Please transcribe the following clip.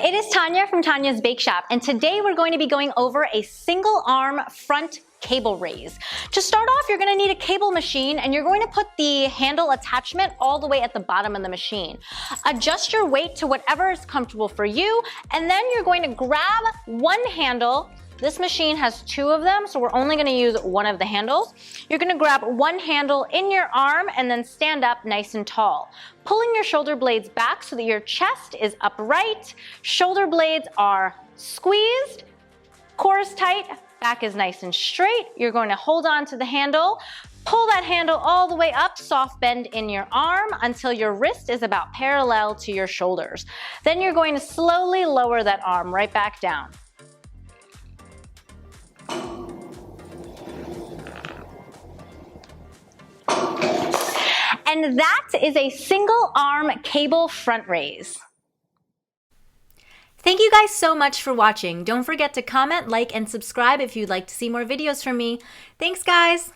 it is Tonya from Tonya's Bakeshop, and today we're going to be going over a single arm front cable raise. To start off, you're going to need a cable machine, and you're going to put the handle attachment all the way at the bottom of the machine. Adjust your weight to whatever is comfortable for you, and then you're going to grab one handle. This machine has two of them, so we're only going to use one of the handles. You're going to grab one handle in your arm and then stand up nice and tall. Pulling your shoulder blades back so that your chest is upright, shoulder blades are squeezed, core is tight, back is nice and straight. You're going to hold on to the handle, pull that handle all the way up, soft bend in your arm until your wrist is about parallel to your shoulders. Then you're going to slowly lower that arm right back down. And that is a single arm cable front raise. Thank you guys so much for watching. Don't forget to comment, like, and subscribe if you'd like to see more videos from me. Thanks, guys!